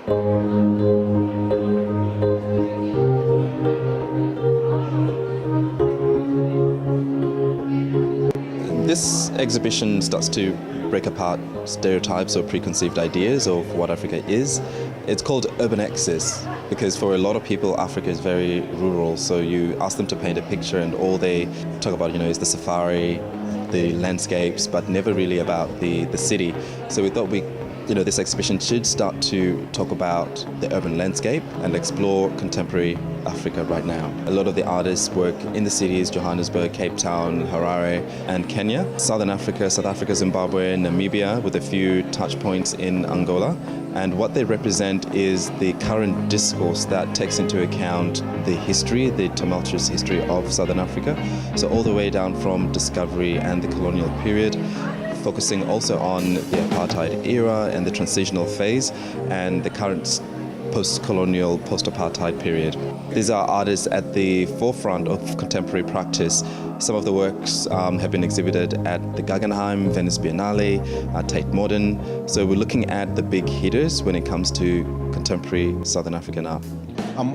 This exhibition starts to break apart stereotypes or preconceived ideas of what Africa is. It's called Urban Access because for a lot of people Africa is very rural, so you ask them to paint a picture and all they talk about is the safari, the landscapes, but never really about the city. So we thought this exhibition should start to talk about the urban landscape and explore contemporary Africa right now. A lot of the artists work in the cities, Johannesburg, Cape Town, Harare and Kenya, Southern Africa, South Africa, Zimbabwe, Namibia, with a few touch points in Angola. And what they represent is the current discourse that takes into account the history, the tumultuous history of Southern Africa. So all the way down from discovery and the colonial period, focusing also on the apartheid era and the transitional phase and the current post-colonial, post-apartheid period. These are artists at the forefront of contemporary practice. Some of the works have been exhibited at the Guggenheim, Venice Biennale, Tate Modern. So we're looking at the big hitters when it comes to contemporary Southern African art.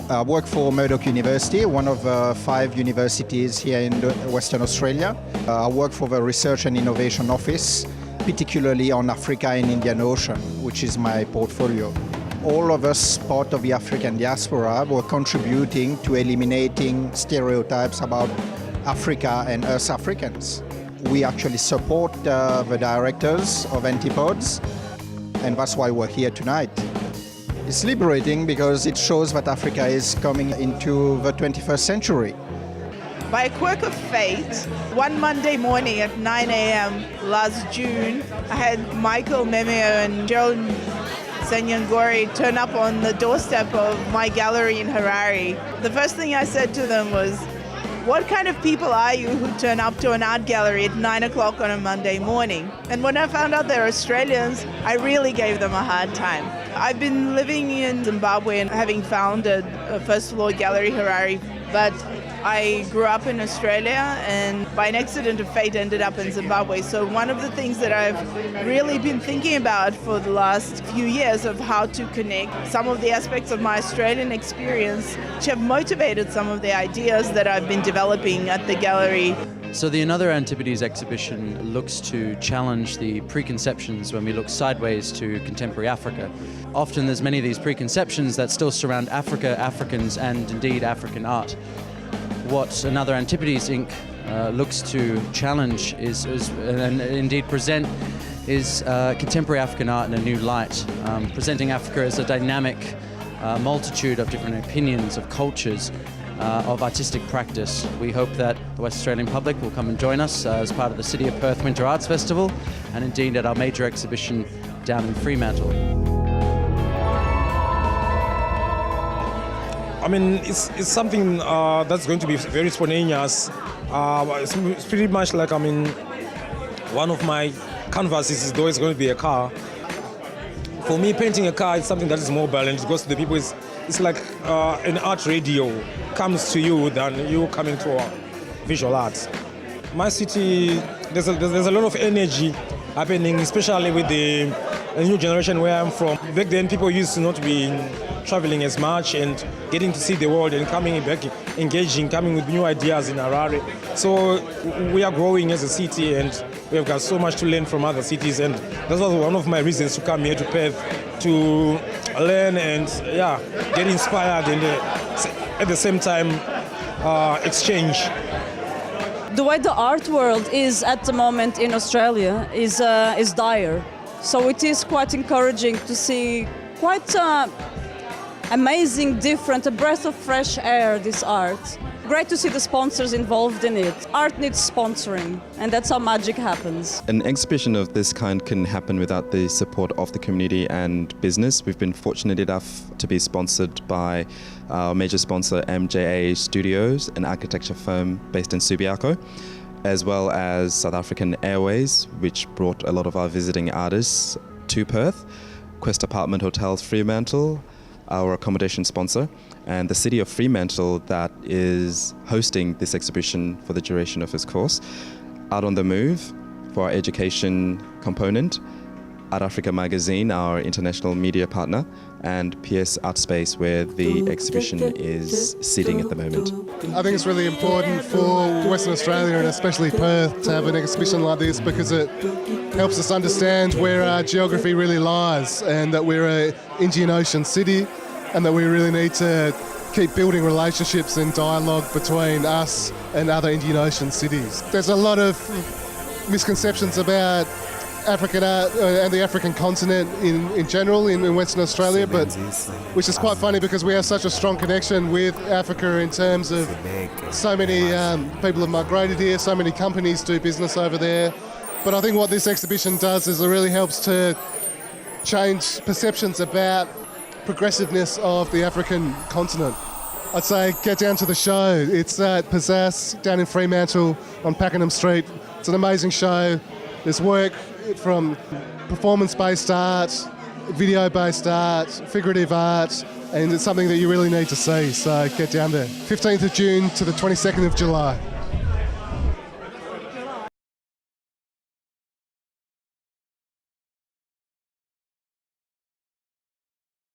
I work for Murdoch University, one of 5 universities here in Western Australia. I work for the Research and Innovation Office, particularly on Africa and Indian Ocean, which is my portfolio. All of us, part of the African diaspora, were contributing to eliminating stereotypes about Africa and us Africans. We actually support the directors of Antipodes, and that's why we're here tonight. It's liberating because it shows that Africa is coming into the 21st century. By a quirk of fate, one Monday morning at 9 a.m. last June, I had Michael Memeo and Joan Senyangori turn up on the doorstep of my gallery in Harare. The first thing I said to them was, "What kind of people are you who turn up to an art gallery at 9 o'clock on a Monday morning?" And when I found out they're Australians, I really gave them a hard time. I've been living in Zimbabwe and having founded a First Floor Gallery Harare, but I grew up in Australia and by an accident of fate ended up in Zimbabwe. So one of the things that I've really been thinking about for the last few years of how to connect some of the aspects of my Australian experience which have motivated some of the ideas that I've been developing at the gallery. So the Another Antipodes exhibition looks to challenge the preconceptions when we look sideways to contemporary Africa. Often there's many of these preconceptions that still surround Africa, Africans, and indeed African art. What Another Antipodes Inc. Looks to challenge and indeed present is contemporary African art in a new light, presenting Africa as a dynamic multitude of different opinions, of cultures, of artistic practice. We hope that the West Australian public will come and join us as part of the City of Perth Winter Arts Festival and indeed at our major exhibition down in Fremantle. I mean, it's something that's going to be very spontaneous. It's pretty much like, one of my canvases is always going to be a car. For me, painting a car is something that is mobile and it goes to the people. It's like an art radio comes to you than you coming to visual arts. My city, there's a lot of energy happening, especially with the new generation where I'm from. Back then, people used to not be traveling as much and getting to see the world and coming back, engaging, coming with new ideas in Harare. So we are growing as a city and we have got so much to learn from other cities, and that was one of my reasons to come here to Perth, to learn and get inspired and at the same time exchange. The way the art world is at the moment in Australia is dire. So it is quite encouraging to see quite amazing, different, a breath of fresh air, this art. Great to see the sponsors involved in it. Art needs sponsoring, and that's how magic happens. An exhibition of this kind can happen without the support of the community and business. We've been fortunate enough to be sponsored by our major sponsor, MJA Studios, an architecture firm based in Subiaco, as well as South African Airways, which brought a lot of our visiting artists to Perth, Quest Apartment Hotels Fremantle, our accommodation sponsor, and the City of Fremantle that is hosting this exhibition for the duration of its course. Out on the Move for our education component, Art Africa magazine, our international media partner, and PS Art Space, where the exhibition is sitting at the moment. I think it's really important for Western Australia and especially Perth to have an exhibition like this because it helps us understand where our geography really lies and that we're an Indian Ocean city and that we really need to keep building relationships and dialogue between us and other Indian Ocean cities. There's a lot of misconceptions about African art and the African continent in general in Western Australia, but which is quite funny because we have such a strong connection with Africa in terms of so many people have migrated here, so many companies do business over there. But I think what this exhibition does is it really helps to change perceptions about progressiveness of the African continent. I'd say get down to the show. It's at Pizzazz down in Fremantle on Pakenham Street. It's an amazing show. There's work from performance-based art, video-based art, figurative art, and it's something that you really need to see. So get down there. 15th of June to the 22nd of July.